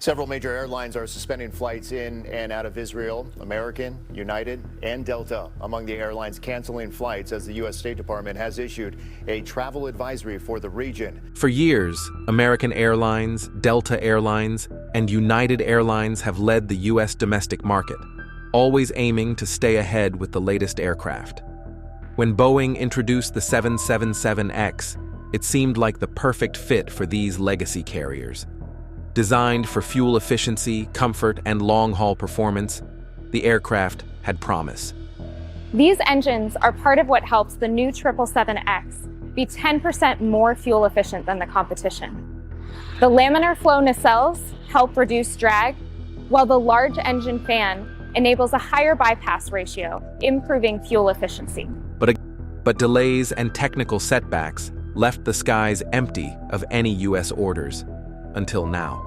Several major airlines are suspending flights in and out of Israel. American, United, and Delta among the airlines canceling flights as the U.S. State Department has issued a travel advisory for the region. For years, American Airlines, Delta Airlines, and United Airlines have led the U.S. domestic market, always aiming to stay ahead with the latest aircraft. When Boeing introduced the 777X, it seemed like the perfect fit for these legacy carriers. Designed for fuel efficiency, comfort, and long-haul performance, the aircraft had promise. These engines are part of what helps the new 777X be 10% more fuel efficient than the competition. The laminar flow nacelles help reduce drag, while the large engine fan enables a higher bypass ratio, improving fuel efficiency. But delays and technical setbacks left the skies empty of any U.S. orders. Until now.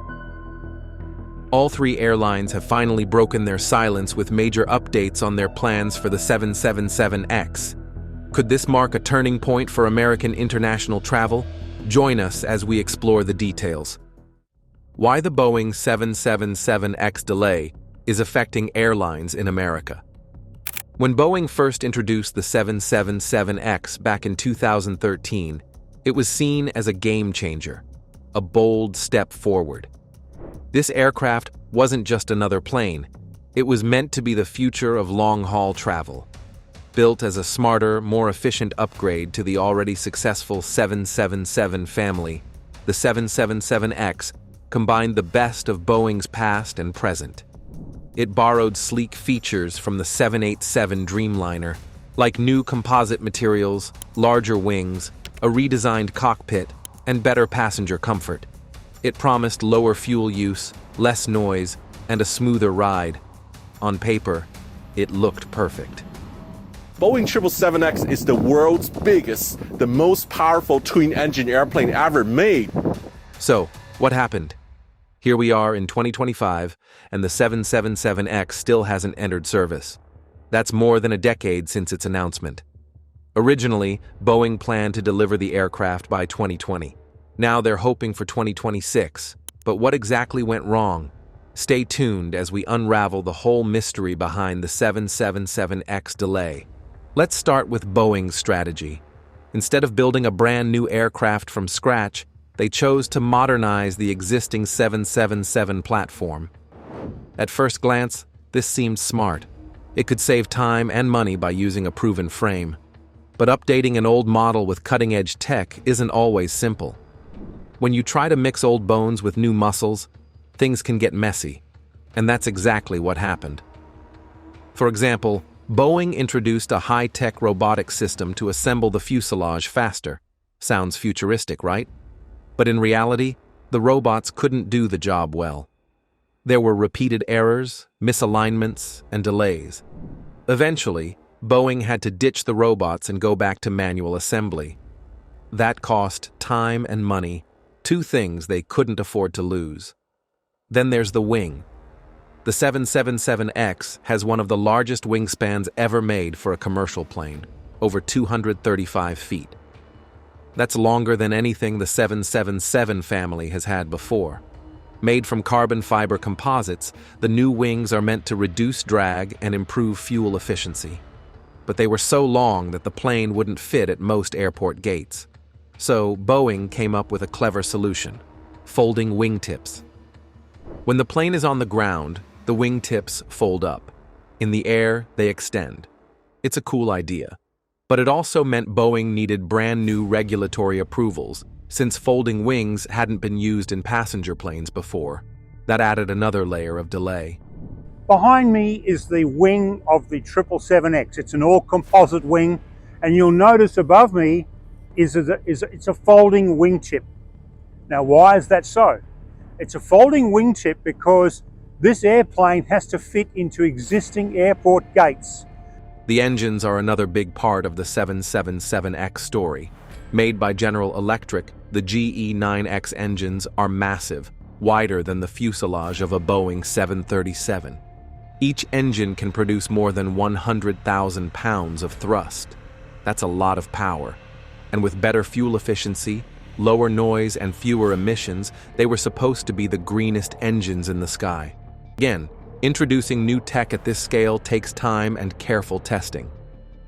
All three airlines have finally broken their silence with major updates on their plans for the 777X. Could this mark a turning point for American international travel? Join us as we explore the details. Why the Boeing 777X delay is affecting airlines in America. When Boeing first introduced the 777X back in 2013, it was seen as a game changer. A bold step forward. This aircraft wasn't just another plane. It was meant to be the future of long-haul travel. Built as a smarter, more efficient upgrade to the already successful 777 family, the 777X combined the best of Boeing's past and present. It borrowed sleek features from the 787 Dreamliner, like new composite materials, larger wings, a redesigned cockpit, and better passenger comfort. It promised lower fuel use, less noise, and a smoother ride. On paper, it looked perfect. Boeing 777X is the world's biggest, the most powerful twin-engine airplane ever made. So, what happened? Here we are in 2025, and the 777X still hasn't entered service. That's more than a decade since its announcement. Originally, Boeing planned to deliver the aircraft by 2020. Now they're hoping for 2026. But what exactly went wrong? Stay tuned as we unravel the whole mystery behind the 777X delay. Let's start with Boeing's strategy. Instead of building a brand new aircraft from scratch, they chose to modernize the existing 777 platform. At first glance, this seemed smart. It could save time and money by using a proven frame. But updating an old model with cutting-edge tech isn't always simple. When you try to mix old bones with new muscles, things can get messy. And that's exactly what happened. For example, Boeing introduced a high-tech robotic system to assemble the fuselage faster. Sounds futuristic, right? But in reality, the robots couldn't do the job well. There were repeated errors, misalignments, and delays. Eventually, Boeing had to ditch the robots and go back to manual assembly. That cost time and money, two things they couldn't afford to lose. Then there's the wing. The 777X has one of the largest wingspans ever made for a commercial plane, over 235 feet. That's longer than anything the 777 family has had before. Made from carbon fiber composites, the new wings are meant to reduce drag and improve fuel efficiency. But they were so long that the plane wouldn't fit at most airport gates. So Boeing came up with a clever solution: folding wingtips. When the plane is on the ground, the wingtips fold up. In the air, they extend. It's a cool idea. But it also meant Boeing needed brand new regulatory approvals, since folding wings hadn't been used in passenger planes before. That added another layer of delay. Behind me is the wing of the 777X. It's an all-composite wing, and you'll notice above me it's a folding wingtip. Now, why is that so? It's a folding wingtip because this airplane has to fit into existing airport gates. The engines are another big part of the 777X story. Made by General Electric, the GE9X engines are massive, wider than the fuselage of a Boeing 737. Each engine can produce more than 100,000 pounds of thrust. That's a lot of power. And with better fuel efficiency, lower noise, and fewer emissions, they were supposed to be the greenest engines in the sky. Again, introducing new tech at this scale takes time and careful testing.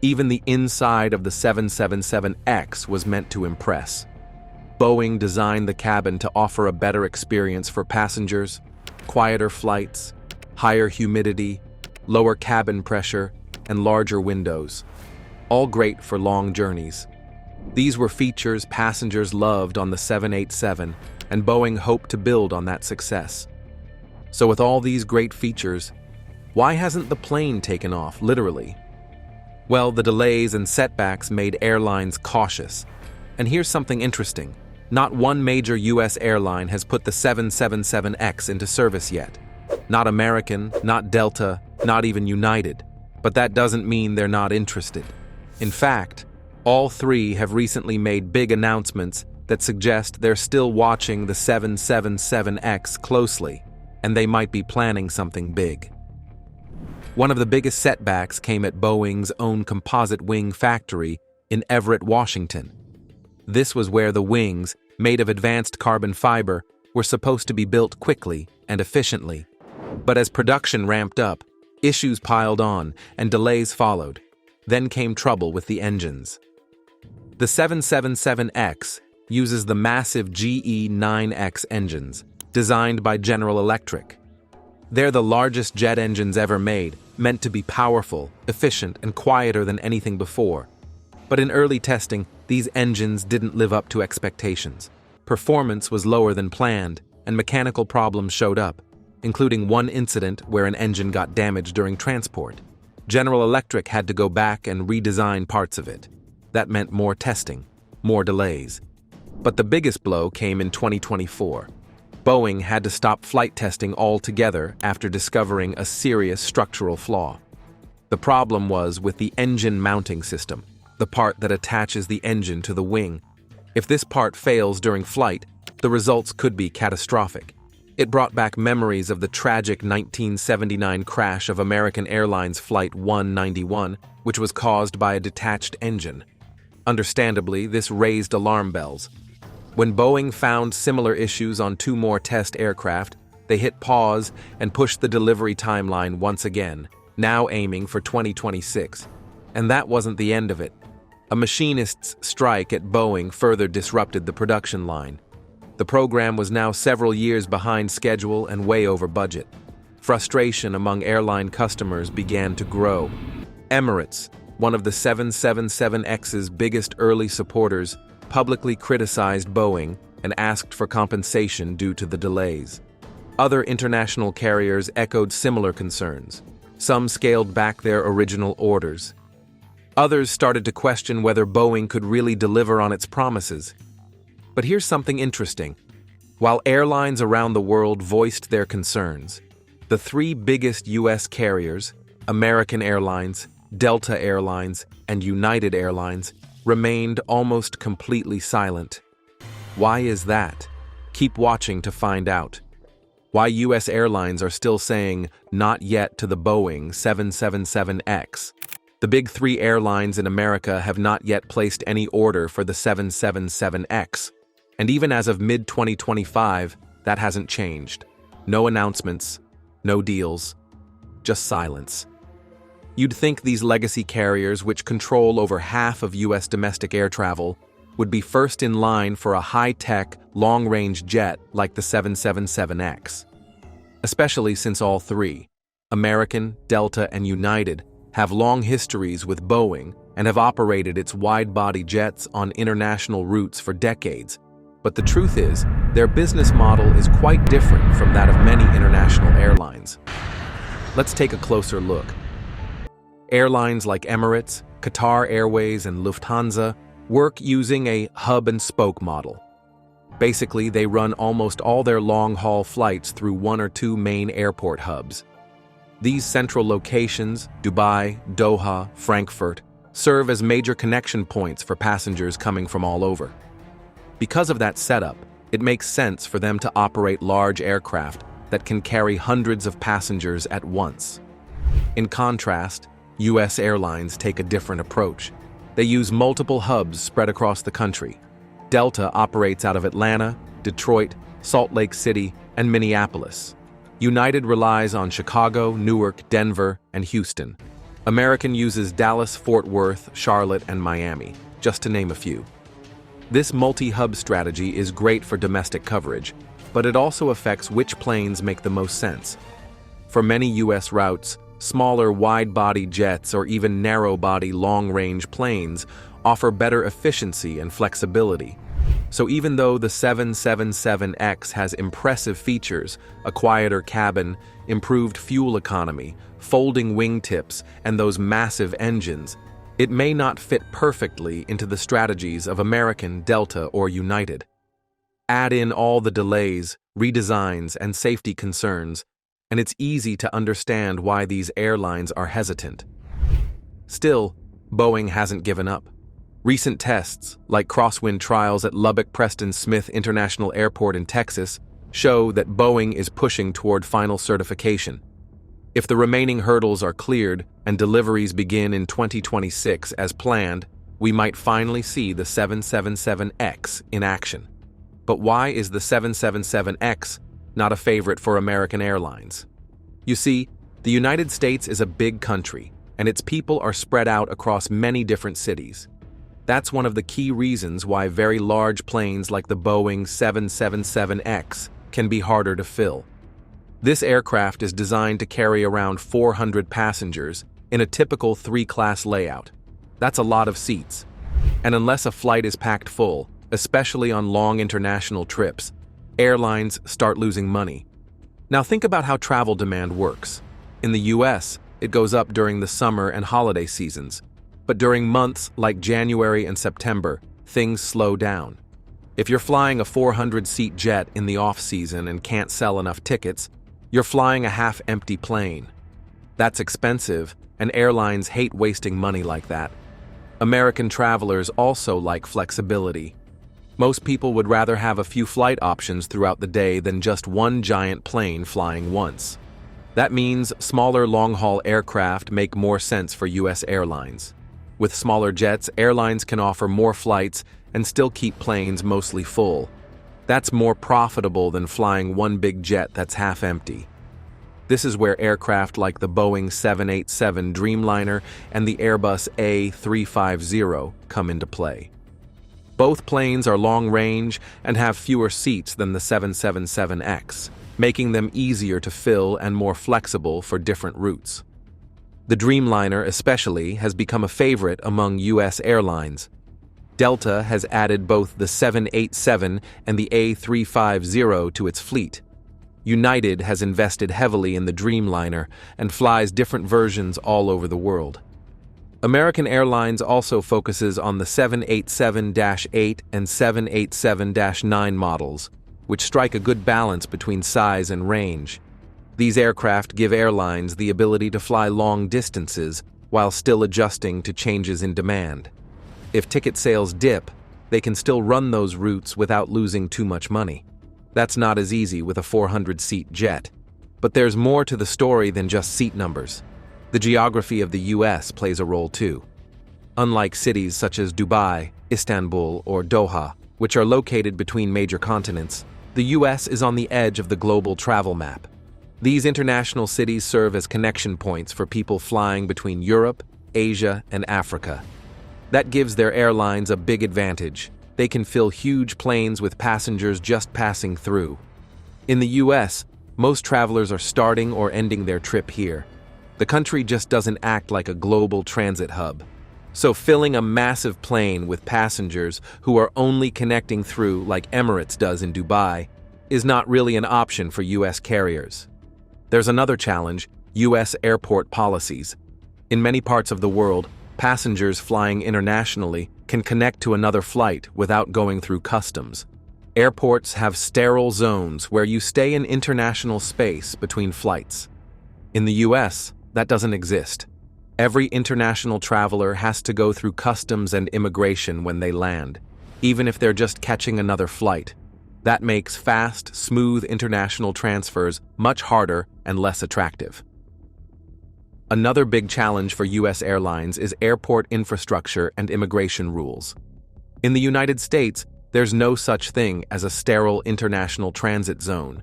Even the inside of the 777X was meant to impress. Boeing designed the cabin to offer a better experience for passengers, quieter flights, higher humidity, lower cabin pressure, and larger windows. All great for long journeys. These were features passengers loved on the 787, and Boeing hoped to build on that success. So with all these great features, why hasn't the plane taken off, literally? Well, the delays and setbacks made airlines cautious. And here's something interesting. Not one major US airline has put the 777X into service yet. Not American, not Delta, not even United. But that doesn't mean they're not interested. In fact, all three have recently made big announcements that suggest they're still watching the 777X closely, and they might be planning something big. One of the biggest setbacks came at Boeing's own composite wing factory in Everett, Washington. This was where the wings, made of advanced carbon fiber, were supposed to be built quickly and efficiently. But as production ramped up, issues piled on and delays followed. Then came trouble with the engines. The 777X uses the massive GE9X engines, designed by General Electric. They're the largest jet engines ever made, meant to be powerful, efficient, and quieter than anything before. But in early testing, these engines didn't live up to expectations. Performance was lower than planned, and mechanical problems showed up, including one incident where an engine got damaged during transport. General Electric had to go back and redesign parts of it. That meant more testing, more delays. But the biggest blow came in 2024. Boeing had to stop flight testing altogether after discovering a serious structural flaw. The problem was with the engine mounting system, the part that attaches the engine to the wing. If this part fails during flight, the results could be catastrophic. It brought back memories of the tragic 1979 crash of American Airlines Flight 191, which was caused by a detached engine. Understandably, this raised alarm bells. When Boeing found similar issues on 2 more test aircraft, they hit pause and pushed the delivery timeline once again, now aiming for 2026. And that wasn't the end of it. A machinist's strike at Boeing further disrupted the production line. The program was now several years behind schedule and way over budget. Frustration among airline customers began to grow. Emirates, one of the 777X's biggest early supporters, publicly criticized Boeing and asked for compensation due to the delays. Other international carriers echoed similar concerns. Some scaled back their original orders. Others started to question whether Boeing could really deliver on its promises. But here's something interesting. While airlines around the world voiced their concerns, the 3 biggest US carriers, American Airlines, Delta Airlines, and United Airlines, remained almost completely silent. Why is that? Keep watching to find out. Why US airlines are still saying not yet to the Boeing 777X. The big 3 airlines in America have not yet placed any order for the 777X. And even as of mid-2025, that hasn't changed. No announcements, no deals, just silence. You'd think these legacy carriers, which control over half of US domestic air travel, would be first in line for a high-tech, long-range jet like the 777X. Especially since all 3, American, Delta, and United, have long histories with Boeing and have operated its wide-body jets on international routes for decades. But the truth is, their business model is quite different from that of many international airlines. Let's take a closer look. Airlines like Emirates, Qatar Airways, and Lufthansa work using a hub-and-spoke model. Basically, they run almost all their long-haul flights through 1 or 2 main airport hubs. These central locations, Dubai, Doha, Frankfurt, serve as major connection points for passengers coming from all over. Because of that setup, it makes sense for them to operate large aircraft that can carry hundreds of passengers at once. In contrast, US airlines take a different approach. They use multiple hubs spread across the country. Delta operates out of Atlanta, Detroit, Salt Lake City, and Minneapolis. United relies on Chicago, Newark, Denver, and Houston. American uses Dallas, Fort Worth, Charlotte, and Miami, just to name a few. This multi-hub strategy is great for domestic coverage, but it also affects which planes make the most sense. For many U.S. routes, smaller wide-body jets or even narrow-body long-range planes offer better efficiency and flexibility. So even though the 777X has impressive features, a quieter cabin, improved fuel economy, folding wingtips, and those massive engines, it may not fit perfectly into the strategies of American, Delta, or United. Add in all the delays, redesigns, and safety concerns, and it's easy to understand why these airlines are hesitant. Still, Boeing hasn't given up. Recent tests, like crosswind trials at Lubbock Preston Smith International Airport in Texas, show that Boeing is pushing toward final certification. If the remaining hurdles are cleared and deliveries begin in 2026 as planned, we might finally see the 777X in action. But why is the 777X not a favorite for American Airlines? You see, the United States is a big country, and its people are spread out across many different cities. That's one of the key reasons why very large planes like the Boeing 777X can be harder to fill. This aircraft is designed to carry around 400 passengers in a typical 3-class layout. That's a lot of seats. And unless a flight is packed full, especially on long international trips, airlines start losing money. Now think about how travel demand works. In the US, it goes up during the summer and holiday seasons. But during months like January and September, things slow down. If you're flying a 400-seat jet in the off-season and can't sell enough tickets, you're flying a half-empty plane. That's expensive, and airlines hate wasting money like that. American travelers also like flexibility. Most people would rather have a few flight options throughout the day than just one giant plane flying once. That means smaller long-haul aircraft make more sense for U.S. airlines. With smaller jets, airlines can offer more flights and still keep planes mostly full. That's more profitable than flying one big jet that's half empty. This is where aircraft like the Boeing 787 Dreamliner and the Airbus A350 come into play. Both planes are long-range and have fewer seats than the 777X, making them easier to fill and more flexible for different routes. The Dreamliner especially has become a favorite among U.S. airlines. Delta has added both the 787 and the A350 to its fleet. United has invested heavily in the Dreamliner and flies different versions all over the world. American Airlines also focuses on the 787-8 and 787-9 models, which strike a good balance between size and range. These aircraft give airlines the ability to fly long distances while still adjusting to changes in demand. If ticket sales dip, they can still run those routes without losing too much money. That's not as easy with a 400-seat jet. But there's more to the story than just seat numbers. The geography of the U.S. plays a role too. Unlike cities such as Dubai, Istanbul, or Doha, which are located between major continents, the U.S. is on the edge of the global travel map. These international cities serve as connection points for people flying between Europe, Asia, and Africa. That gives their airlines a big advantage. They can fill huge planes with passengers just passing through. In the U.S., most travelers are starting or ending their trip here. The country just doesn't act like a global transit hub. So filling a massive plane with passengers who are only connecting through, like Emirates does in Dubai, is not really an option for U.S. carriers. There's another challenge: U.S. airport policies. In many parts of the world, passengers flying internationally can connect to another flight without going through customs. Airports have sterile zones where you stay in international space between flights. In the U.S., that doesn't exist. Every international traveler has to go through customs and immigration when they land, even if they're just catching another flight. That makes fast, smooth international transfers much harder and less attractive. Another big challenge for U.S. airlines is airport infrastructure and immigration rules. In the United States, There's no such thing as a sterile international transit zone.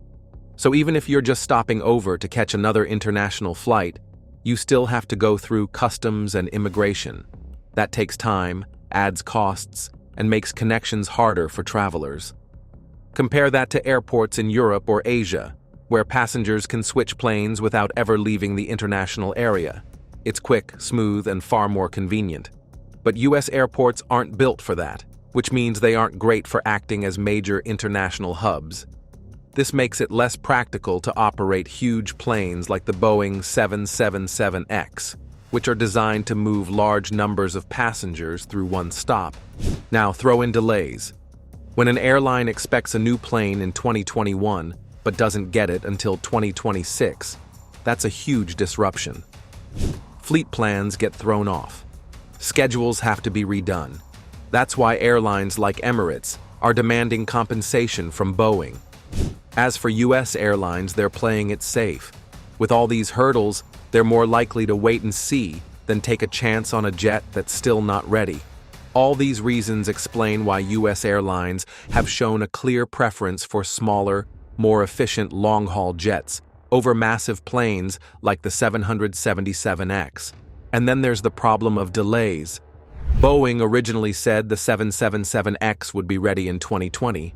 So even if you're just stopping over to catch another international flight, you still have to go through customs and immigration. That takes time, adds costs, and makes connections harder for travelers. Compare that to airports in Europe or Asia, where passengers can switch planes without ever leaving the international area. It's quick, smooth, and far more convenient. But US airports aren't built for that, which means they aren't great for acting as major international hubs. This makes it less practical to operate huge planes like the Boeing 777X, which are designed to move large numbers of passengers through one stop. Now throw in delays. When an airline expects a new plane in 2021 but doesn't get it until 2026, that's a huge disruption. Fleet plans get thrown off. Schedules have to be redone. That's why airlines like Emirates are demanding compensation from Boeing. As for US airlines, they're playing it safe. With all these hurdles, they're more likely to wait and see than take a chance on a jet that's still not ready. All these reasons explain why US airlines have shown a clear preference for smaller, more efficient long-haul jets over massive planes like the 777X. And then there's the problem of delays. Boeing originally said the 777X would be ready in 2020,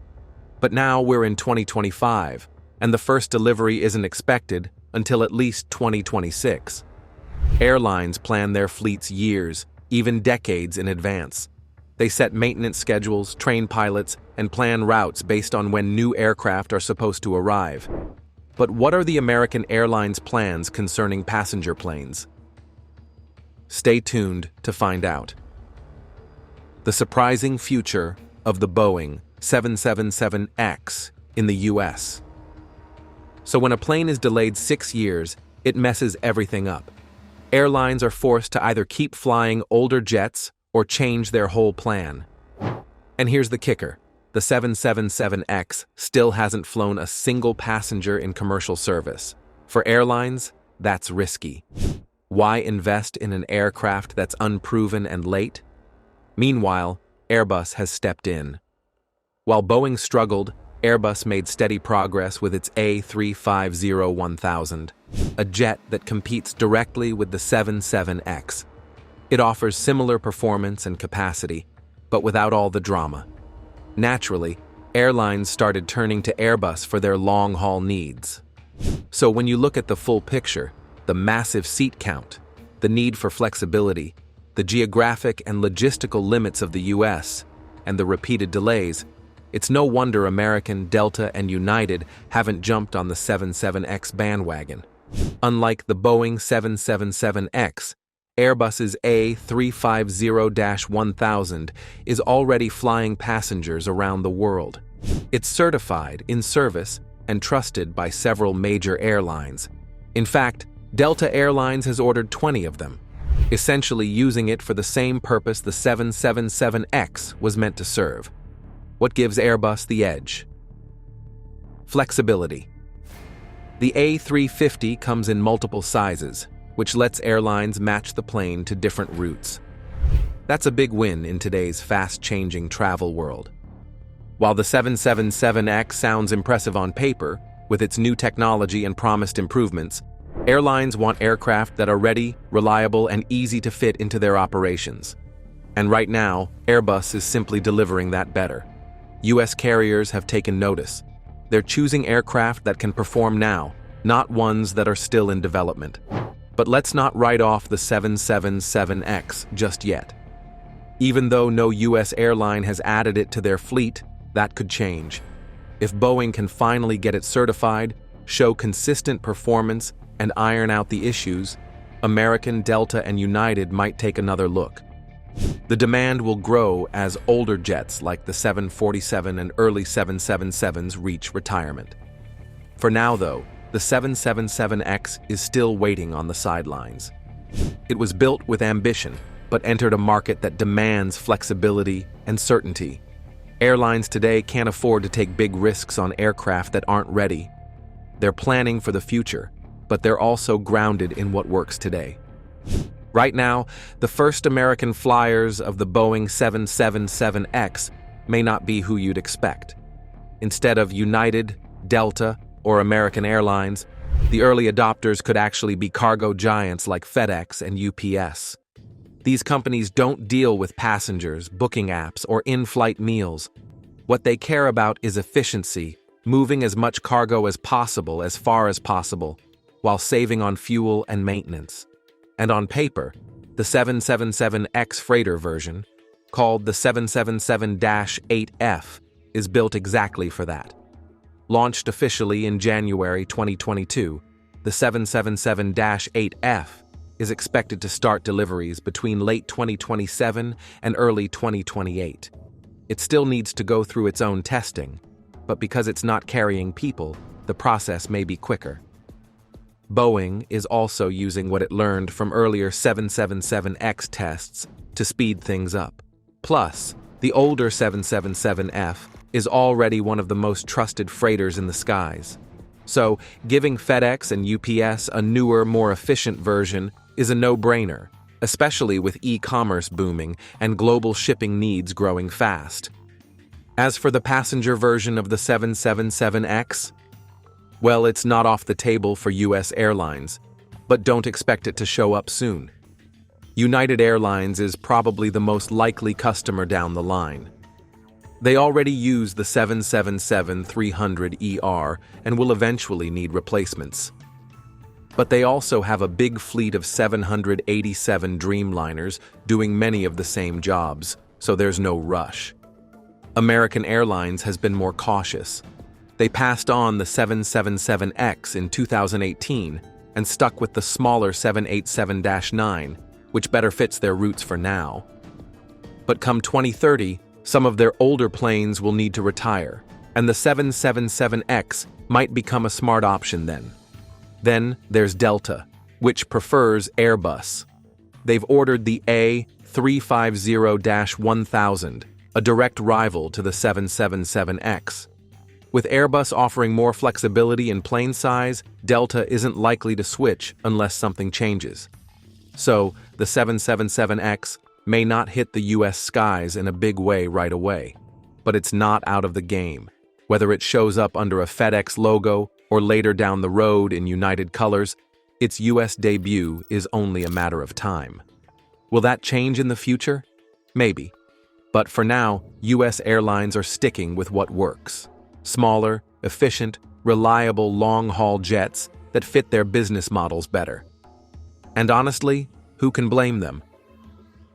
but now we're in 2025, and the first delivery isn't expected until at least 2026. Airlines plan their fleets years, even decades in advance. They set maintenance schedules, train pilots, and plan routes based on when new aircraft are supposed to arrive. But what are the American Airlines plans concerning passenger planes? Stay tuned to find out. The surprising future of the Boeing 777X in the US. So when a plane is delayed 6 years, it messes everything up. Airlines are forced to either keep flying older jets or change their whole plan. And here's the kicker. The 777X still hasn't flown a single passenger in commercial service. For airlines, that's risky. Why invest in an aircraft that's unproven and late? Meanwhile, Airbus has stepped in. While Boeing struggled, Airbus made steady progress with its A350-1000, a jet that competes directly with the 77X. It offers similar performance and capacity, but without all the drama. Naturally, airlines started turning to Airbus for their long-haul needs. So when you look at the full picture, the massive seat count, the need for flexibility, the geographic and logistical limits of the US, and the repeated delays, it's no wonder American, Delta, and United haven't jumped on the 77X bandwagon. Unlike the Boeing 777X, Airbus's A350-1000 is already flying passengers around the world. It's certified, in service, and trusted by several major airlines. In fact, Delta Airlines has ordered 20 of them, essentially using it for the same purpose the 777X was meant to serve. What gives Airbus the edge? Flexibility. The A350 comes in multiple sizes, which lets airlines match the plane to different routes. That's a big win in today's fast-changing travel world. While the 777X sounds impressive on paper, with its new technology and promised improvements, airlines want aircraft that are ready, reliable, and easy to fit into their operations. And right now, Airbus is simply delivering that better. US carriers have taken notice. They're choosing aircraft that can perform now, not ones that are still in development. But let's not write off the 777X just yet. Even though no US airline has added it to their fleet, that could change. If Boeing can finally get it certified, show consistent performance, and iron out the issues, American, Delta, and United might take another look. The demand will grow as older jets like the 747 and early 777s reach retirement. For now, though, the 777X is still waiting on the sidelines. It was built with ambition, but entered a market that demands flexibility and certainty. Airlines today can't afford to take big risks on aircraft that aren't ready. They're planning for the future, but they're also grounded in what works today. Right now, the first American flyers of the Boeing 777X may not be who you'd expect. Instead of United, Delta, or American Airlines, the early adopters could actually be cargo giants like FedEx and UPS. These companies don't deal with passengers, booking apps, or in-flight meals. What they care about is efficiency, moving as much cargo as possible as far as possible, while saving on fuel and maintenance. And on paper, the 777X freighter version, called the 777-8F, is built exactly for that. Launched officially in January 2022, the 777-8F is expected to start deliveries between late 2027 and early 2028. It still needs to go through its own testing, but because it's not carrying people, the process may be quicker. Boeing is also using what it learned from earlier 777X tests to speed things up. Plus, the older 777F is already one of the most trusted freighters in the skies. So, giving FedEx and UPS a newer, more efficient version is a no-brainer, especially with e-commerce booming and global shipping needs growing fast. As for the passenger version of the 777X, well, it's not off the table for US Airlines, but don't expect it to show up soon. United Airlines is probably the most likely customer down the line. They already use the 777-300ER and will eventually need replacements. But they also have a big fleet of 787 Dreamliners doing many of the same jobs, so there's no rush. American Airlines has been more cautious. They passed on the 777X in 2018 and stuck with the smaller 787-9, which better fits their routes for now. But come 2030, some of their older planes will need to retire, and the 777X might become a smart option then. Then there's Delta, which prefers Airbus. They've ordered the A350-1000, a direct rival to the 777X. With Airbus offering more flexibility in plane size, Delta isn't likely to switch unless something changes. So, the 777X may not hit the US skies in a big way right away, but it's not out of the game. Whether it shows up under a FedEx logo or later down the road in United colors, its US debut is only a matter of time. Will that change in the future? Maybe. But for now, US airlines are sticking with what works. Smaller, efficient, reliable long-haul jets that fit their business models better. And honestly, who can blame them?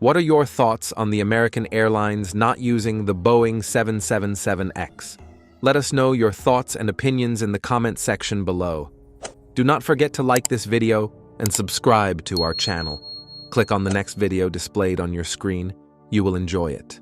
What are your thoughts on the American Airlines not using the Boeing 777X? Let us know your thoughts and opinions in the comment section below. Do not forget to like this video and subscribe to our channel. Click on the next video displayed on your screen. You will enjoy it.